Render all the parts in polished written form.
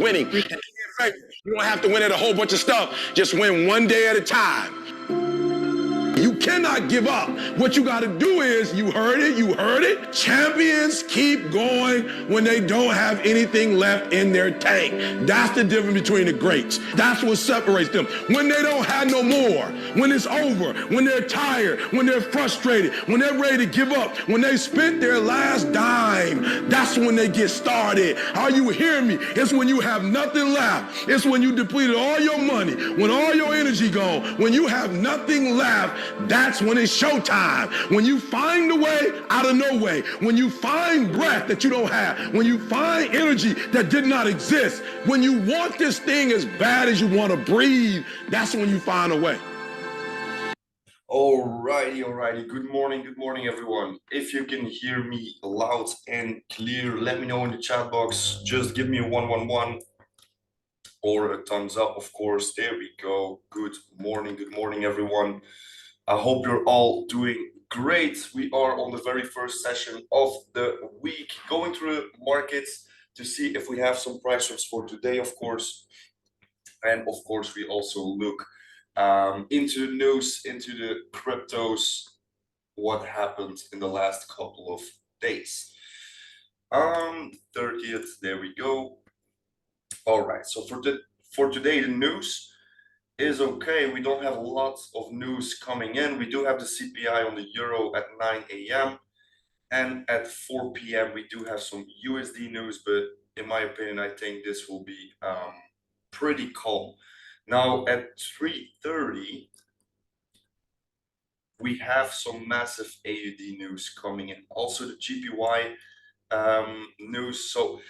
winning. And in fact, you don't have to win at a whole bunch of stuff. Just win one day at a time. You cannot give up. What you got to do is, you heard it. Champions keep going when they don't have anything left in their tank. That's the difference between the greats. That's what separates them. When they don't have no more, when it's over, when they're tired, when they're frustrated, when they're ready to give up, when they spent their last dime, that's when they get started. Are you hearing me? It's when you have nothing left. It's when you depleted all your money, when all your energy gone, when you have nothing left. That's when it's showtime. When you find a way out of no way. When you find breath that you don't have. When you find energy that did not exist. When you want this thing as bad as you want to breathe, that's when you find a way. Alrighty. Good morning, everyone. If you can hear me loud and clear, let me know in the chat box. Just give me a 111 or a thumbs up, of course. There we go. Good morning, everyone. I hope you're all doing great. We are on the very first session of the week, going through the markets to see if we have some price drops for today, of course. And of course, we also look into the news, into the cryptos, what happened in the last couple of days. 30th, there we go. All right, so for today, the news is okay. We don't have a lot of news coming in. We do have the CPI on the euro at 9 a.m. and at 4 p.m. we do have some USD news, but in my opinion, I think this will be pretty calm. Now at 3:30, we have some massive AUD news coming in. Also the GPY news. So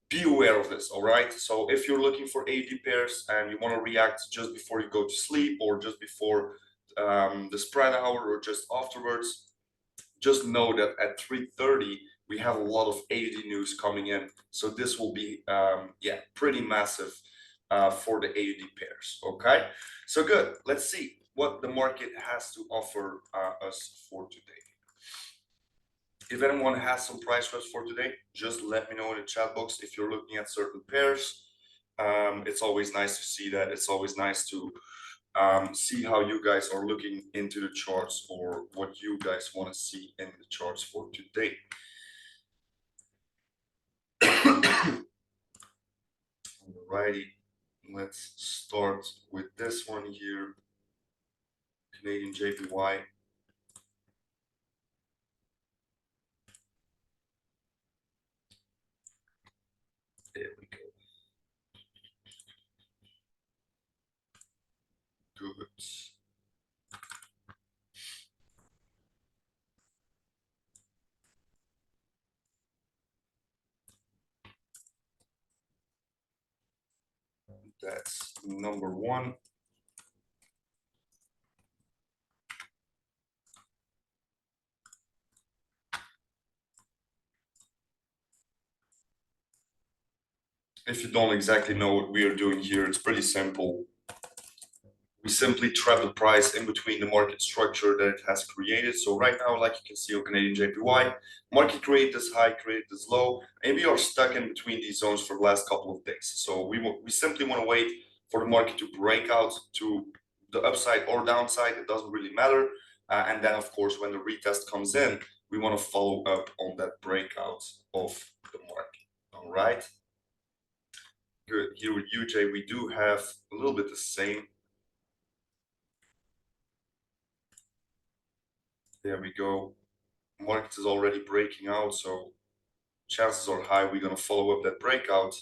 be aware of this, all right? So if you're looking for AUD pairs and you want to react just before you go to sleep or just before the spread hour or just afterwards, just know that at 3:30 we have a lot of AUD news coming in. So this will be pretty massive for the AUD pairs, okay? So good. Let's see what the market has to offer us for today. If anyone has some price drops for today, just let me know in the chat box if you're looking at certain pairs. It's always nice to see that. It's always nice to see how you guys are looking into the charts or what you guys want to see in the charts for today. Alrighty, let's start with this one here. Canadian JPY. There we go. Good. That's number one. If you don't exactly know what we are doing here, it's pretty simple. We simply trap the price in between the market structure that it has created. So right now, like you can see on Canadian JPY, market created this high, created this low, and we are stuck in between these zones for the last couple of days. So we simply want to wait for the market to break out to the upside or downside. It doesn't really matter. And then, of course, when the retest comes in, we want to follow up on that breakout of the market. All right. Good. Here with UJ, we do have a little bit the same. There we go. Market is already breaking out, so chances are high we're going to follow up that breakout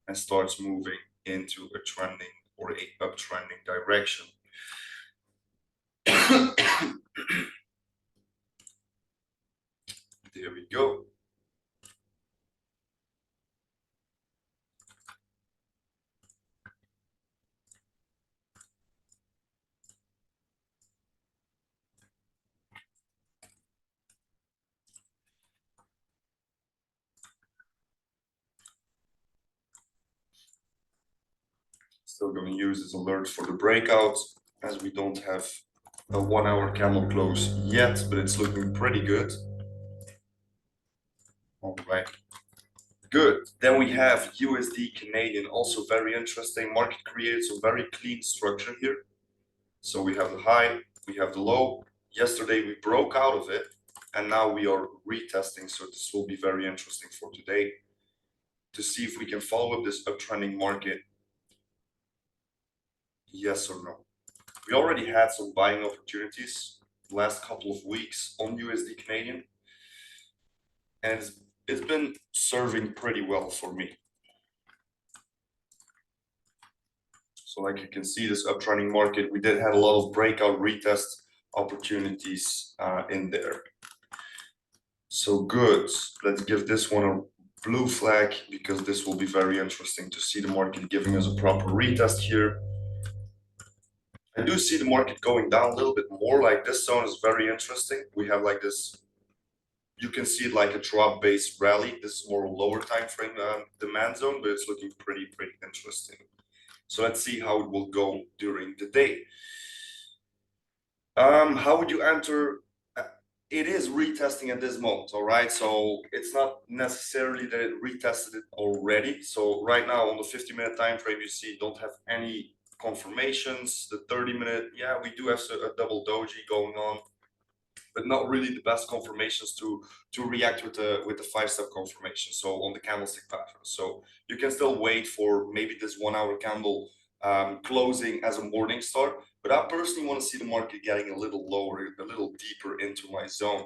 and starts moving into a trending or a uptrending direction. There we go. Still going to use this alert for the breakout as we don't have a 1 hour candle close yet, but it's looking pretty good. All right. Good. Then we have USD Canadian, also very interesting. Market created some very clean structure here. So we have the high, we have the low. Yesterday we broke out of it, and now we are retesting. So this will be very interesting for today to see if we can follow up this uptrending market. Yes or no? We already had some buying opportunities last couple of weeks on USD Canadian, and it's been serving pretty well for me. So like you can see, this uptrending market, we did have a lot of breakout retest opportunities in there. So good. Let's give this one a blue flag, because this will be very interesting to see the market giving us a proper retest here. I do see the market going down a little bit more. Like this zone is very interesting. We have like this, you can see it like a drop based rally. This is more lower time frame demand zone, but it's looking pretty interesting. So let's see how it will go during the day. How would you enter? It is retesting at this moment, all right? So it's not necessarily that it retested it already. So right now on the 50-minute time frame, you see don't have any confirmations. The 30-minute, yeah, we do have a double doji going on, but not really the best confirmations to react with the 5-step confirmation. So on the candlestick pattern, so you can still wait for maybe this 1 hour candle closing as a morning star. But I personally want to see the market getting a little lower, a little deeper into my zone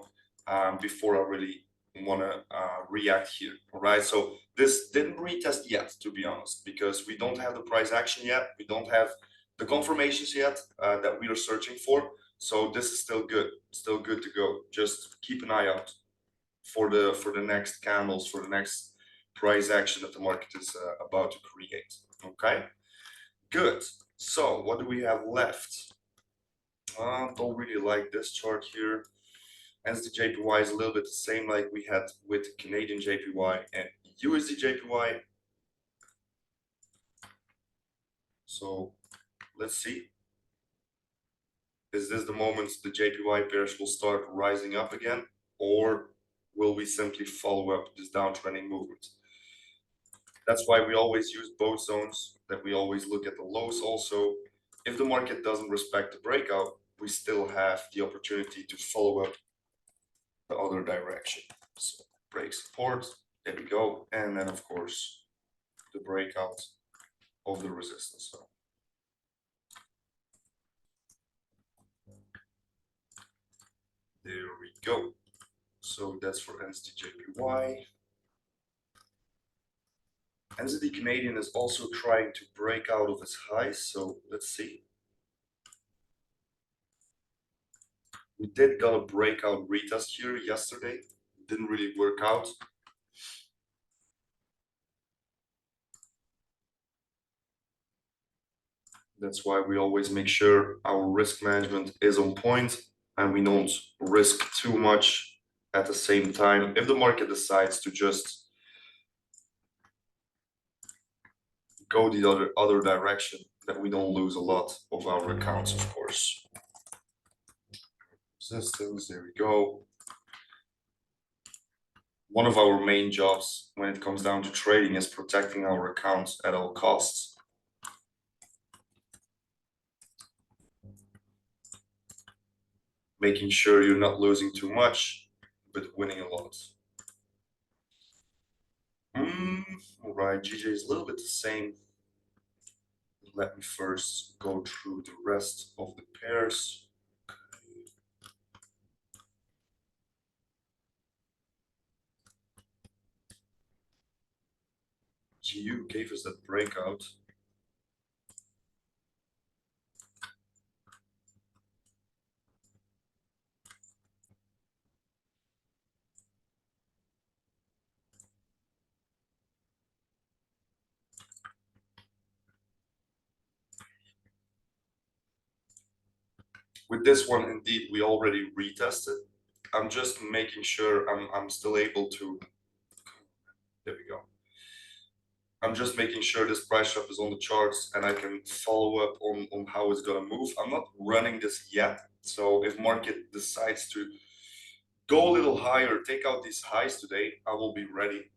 before I really want to react here. All right, so this didn't retest yet, to be honest, because we don't have the price action yet. We don't have the confirmations yet that we are searching for. So this is still good to go. Just keep an eye out for the next candles, for the next price action that the market is about to create. Okay, good. So what do we have left? Don't really like this chart here. As the JPY is a little bit the same like we had with Canadian JPY and USD JPY. So let's see. Is this the moment the JPY pairs will start rising up again, or will we simply follow up this downtrending movement? That's why we always use both zones, that we always look at the lows also. If the market doesn't respect the breakout, we still have the opportunity to follow up the other direction. So break support, there we go, and then of course the breakout of the resistance zone. There we go. So that's for NZD-JPY. NZD Canadian is also trying to break out of its highs, so let's see. We did got a breakout retest here yesterday. Didn't really work out. That's why we always make sure our risk management is on point and we don't risk too much at the same time. If the market decides to just go the other direction, that we don't lose a lot of our accounts, of course. Resistance, there we go. One of our main jobs when it comes down to trading is protecting our accounts at all costs. Making sure you're not losing too much, but winning a lot. All right, GJ is a little bit the same. Let me first go through the rest of the pairs. GU gave us that breakout. With this one, indeed, we already retested. I'm just making sure I'm still able to. There we go. I'm just making sure this price trap is on the charts and I can follow up on how it's gonna move. I'm not running this yet. So if market decides to go a little higher, take out these highs today, I will be ready.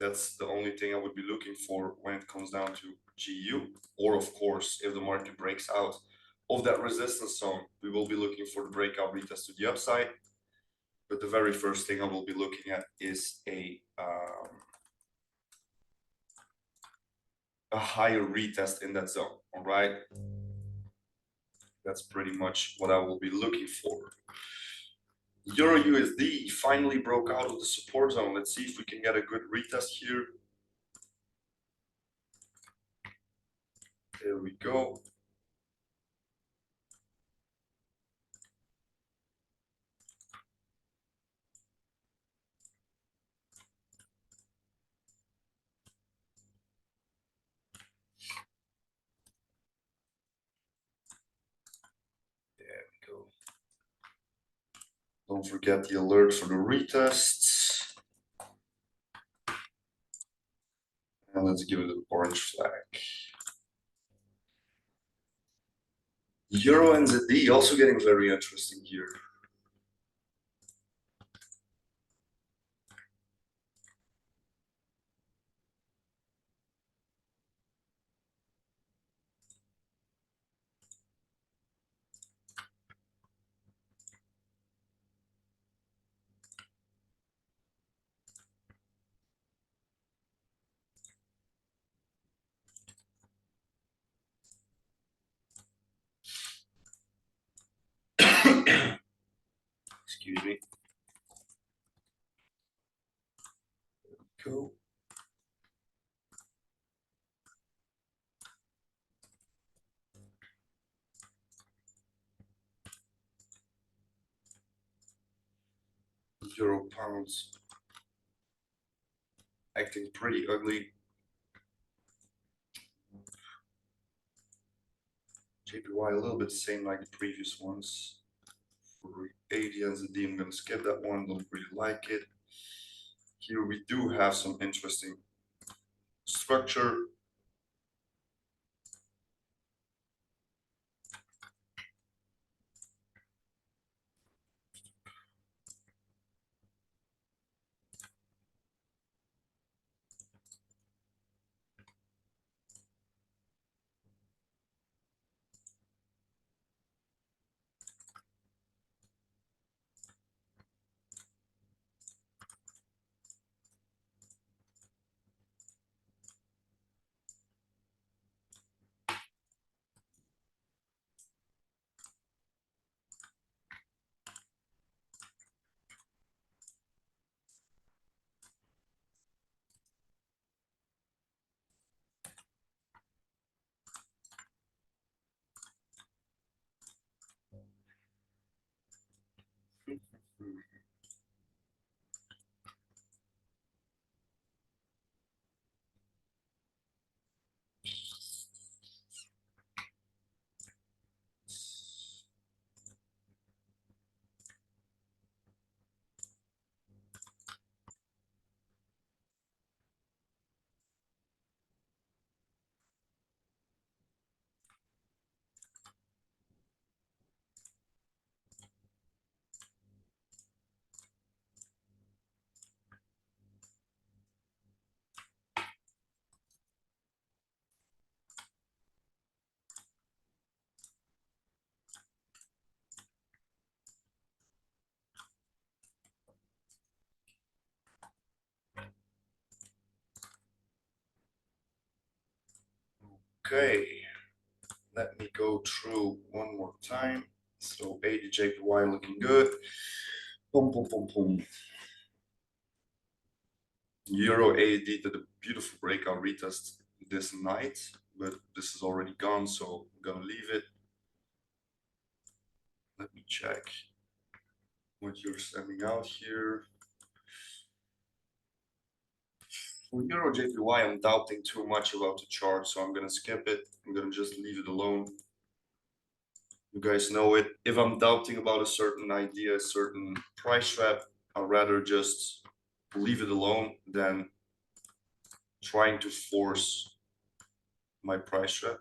That's the only thing I would be looking for when it comes down to GU. Or of course, if the market breaks out of that resistance zone, we will be looking for the breakout retest to the upside. But the very first thing I will be looking at is a higher retest in that zone. All right, that's pretty much what I will be looking for. Euro USD finally broke out of the support zone. Let's see if we can get a good retest here. There we go. There we go. Don't forget the alert for the retests. And let's give it an orange flag. Euro and ZD also getting very interesting here. Excuse me. Go. Euro pounds acting pretty ugly. JPY a little bit the same like the previous ones. For 80 and ZD, I'm gonna skip that one, don't really like it. Here we do have some interesting structure. Okay, let me go through one more time. So 80 JPY looking good. Boom, boom, boom, boom. Euro AED did a beautiful breakout retest this night, but this is already gone, so I'm gonna leave it. Let me check what you're sending out here. For Euro JPY, I'm doubting too much about the chart, so I'm gonna skip it. I'm gonna just leave it alone. You guys know it. If I'm doubting about a certain idea, a certain price trap, I'd rather just leave it alone than trying to force my price trap.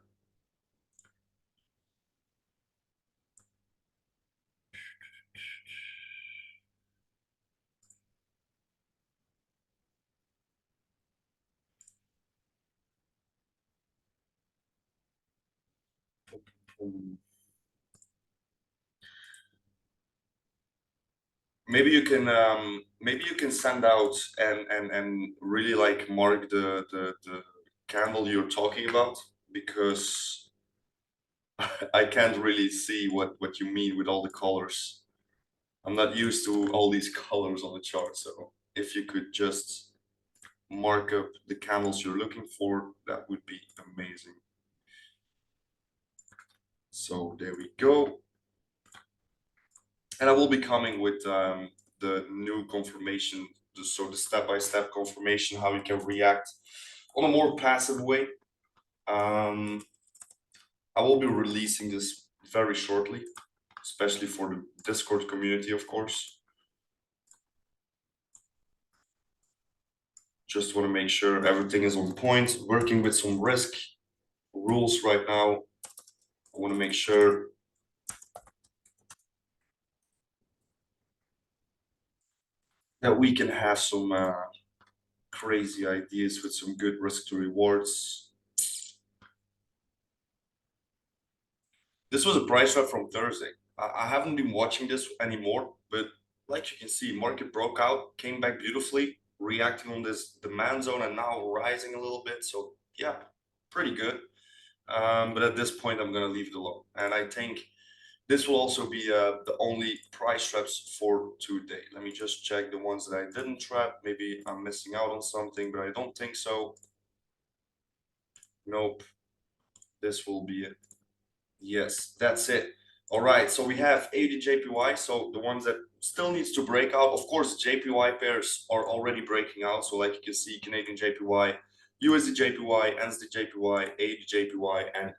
Maybe you can send out and really like mark the candle you're talking about, because I can't really see what you mean with all the colors. I'm not used to all these colors on the chart, so if you could just mark up the candles you're looking for, that would be amazing. So there we go. And I will be coming with the new confirmation, so the step-by-step confirmation, how you can react on a more passive way. I will be releasing this very shortly, especially for the Discord community, of course. Just want to make sure everything is on point, working with some risk rules right now. I want to make sure that we can have some crazy ideas with some good risk to rewards. This was a price trap from Thursday. I haven't been watching this anymore, but like you can see, market broke out, came back beautifully, reacting on this demand zone, and now rising a little bit. So yeah, pretty good. But at this point, I'm gonna leave it alone. And I think this will also be the only price traps for today. Let me just check the ones that I didn't trap. Maybe I'm missing out on something, but I don't think so. Nope. This will be it. Yes, that's it. All right, so we have 80 JPY. So the ones that still needs to break out, of course, JPY pairs are already breaking out. So like you can see, Canadian JPY, USD JPY, NZD JPY, AD JPY, and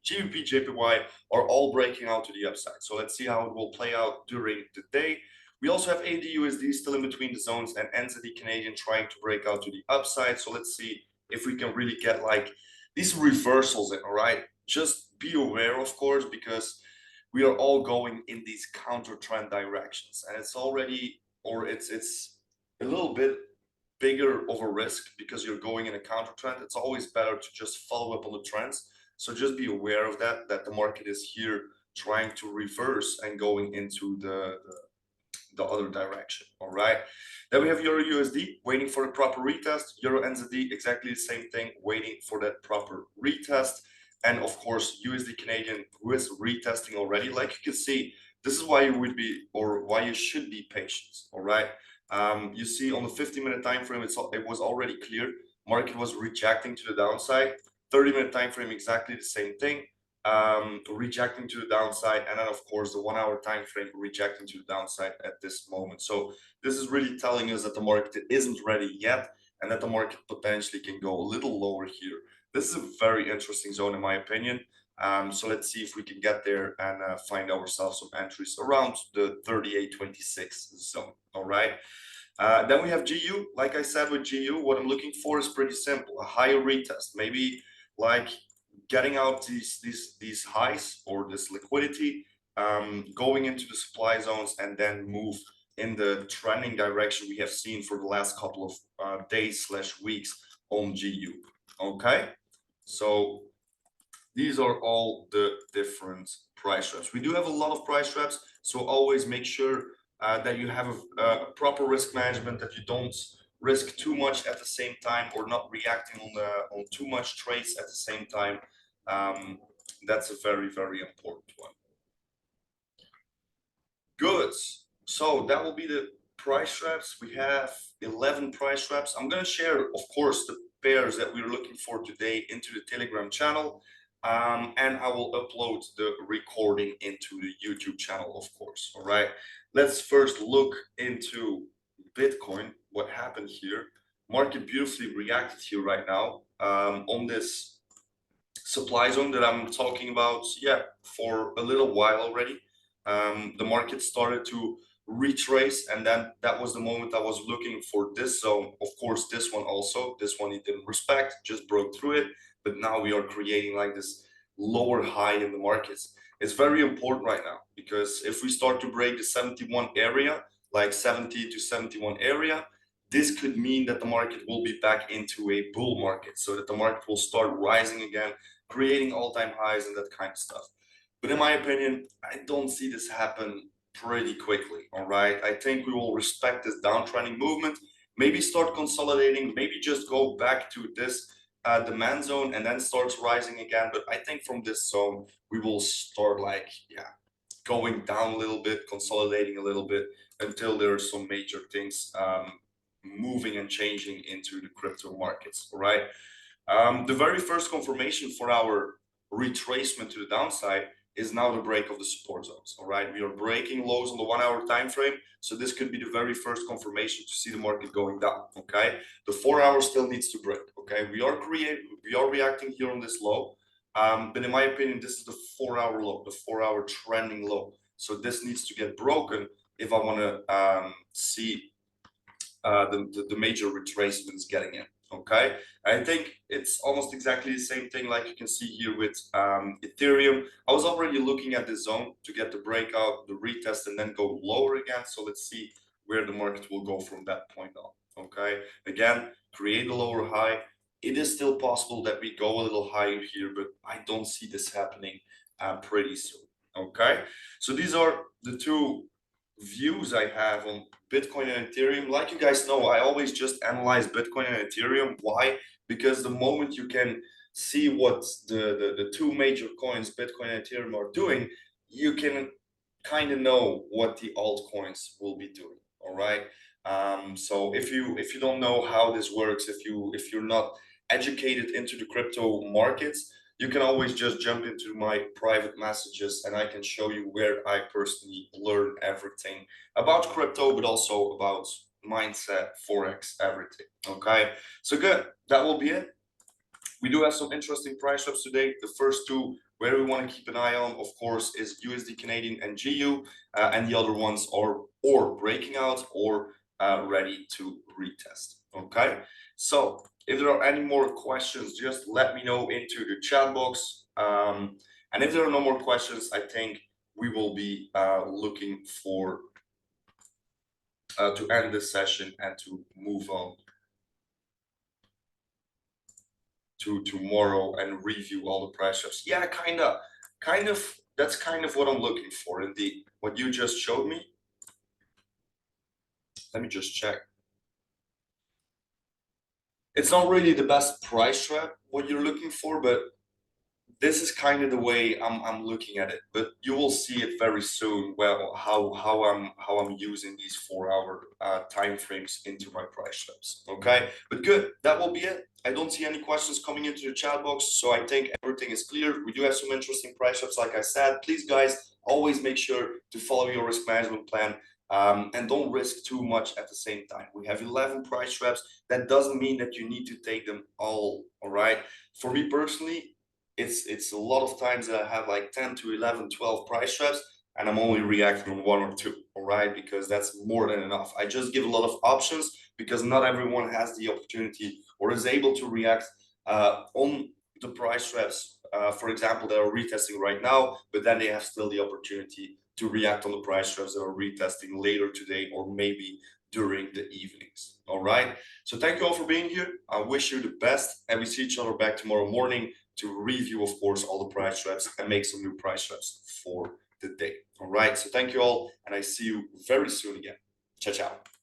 GBP JPY are all breaking out to the upside. So let's see how it will play out during the day. We also have AD USD still in between the zones, and NZD Canadian trying to break out to the upside. So let's see if we can really get like these reversals in, all right? Just be aware, of course, because we are all going in these counter trend directions, and it's already, or it's a little bit bigger of a risk because you're going in a counter trend. It's always better to just follow up on the trends. So just be aware of that the market is here trying to reverse and going into the other direction. All right. Then we have Euro USD waiting for the proper retest. Euro NZD, exactly the same thing, waiting for that proper retest. And of course, USD Canadian, who is retesting already. Like you can see, this is why you would be, or why you should be patient. All right. You see on the 50-minute time frame, it was already clear. Market was rejecting to the downside. 30-minute time frame, exactly the same thing. Rejecting to the downside, and then of course the 1-hour time frame rejecting to the downside at this moment. So this is really telling us that the market isn't ready yet, and that the market potentially can go a little lower here. This is a very interesting zone in my opinion. So let's see if we can get there and find ourselves some entries around the 38.26 zone. All right. Then we have GU. Like I said, with GU, what I'm looking for is pretty simple: a higher retest, maybe like getting out these highs or this liquidity, going into the supply zones, and then move in the trending direction we have seen for the last couple of days/weeks on GU. Okay, so these are all the different price traps. We do have a lot of price traps, so always make sure that you have a proper risk management, that you don't risk too much at the same time, or not reacting on too much trades at the same time. That's a very, very important one. Good. So that will be the price traps. We have 11 price traps. I'm going to share, of course, the pairs that we're looking for today into the Telegram channel. And I will upload the recording into the YouTube channel, of course. All right. Let's first look into Bitcoin. What happened here? Market beautifully reacted here right now on this supply zone that I'm talking about, yeah, for a little while already. The market started to retrace, and then that was the moment I was looking for this zone. Of course, this one also, this one it didn't respect, just broke through it. But now we are creating like this lower high in the markets. It's very important right now, because if we start to break the 71 area, like 70 to 71 area, this could mean that the market will be back into a bull market, so that the market will start rising again, creating all-time highs and that kind of stuff. But in my opinion, I don't see this happen pretty quickly, all right? I think we will respect this downtrending movement, maybe start consolidating, maybe just go back to this demand zone and then starts rising again. But I think from this zone, we will start like, yeah, going down a little bit, consolidating a little bit until there are some major things moving and changing into the crypto markets, all right? The very first confirmation for our retracement to the downside is now the break of the support zones. All right, we are breaking lows on the 1 hour time frame, so this could be the very first confirmation to see the market going down. Okay, the 4 hour still needs to break. Okay, we are reacting here on this low, but in my opinion, this is the 4 hour low, the 4 hour trending low. So this needs to get broken if I want to see the major retracements getting in. Okay, I think it's almost exactly the same thing like you can see here with Ethereum. I was already looking at this zone to get the breakout, the retest, and then go lower again. So let's see where the market will go from that point on. Okay, again, create a lower high. It is still possible that we go a little higher here, but I don't see this happening pretty soon. Okay, so these are the two views I have on Bitcoin and Ethereum. Like you guys know, I always just analyze Bitcoin and Ethereum. Why? Because the moment you can see what the two major coins, Bitcoin and Ethereum, are doing, you can kind of know what the altcoins will be doing. All right. So if you don't know how this works, if you're not educated into the crypto markets, you can always just jump into my private messages and I can show you where I personally learn everything about crypto, but also about mindset, Forex, everything. Okay, so good. That will be it. We do have some interesting price drops today. The first two where we want to keep an eye on, of course, is USD Canadian and GU, and the other ones are or breaking out or ready to retest. Okay, so if there are any more questions, just let me know into the chat box. And if there are no more questions, I think we will be looking for to end this session and to move on to tomorrow and review all the price drops. Yeah, kind of. That's kind of what I'm looking for indeed. What you just showed me. Let me just check. It's not really the best price trap what you're looking for, but this is kind of the way I'm looking at it. But you will see it very soon. Well, how I'm using these 4 hour time frames into my price traps. Okay, but good. That will be it. I don't see any questions coming into the chat box, so I think everything is clear. We do have some interesting price traps, like I said. Please, guys, always make sure to follow your risk management plan. And don't risk too much at the same time. We have 11 price traps. That doesn't mean that you need to take them all right? For me personally, it's a lot of times that I have like 10 to 11, 12 price traps, and I'm only reacting on 1 or 2, all right? Because that's more than enough. I just give a lot of options because not everyone has the opportunity or is able to react on the price traps, for example, that are retesting right now, but then they have still the opportunity to react on the price traps that are retesting later today or maybe during the evenings. All right. So thank you all for being here. I wish you the best, and we see each other back tomorrow morning to review, of course, all the price traps and make some new price traps for the day. All right. So thank you all, and I see you very soon again. Ciao, ciao.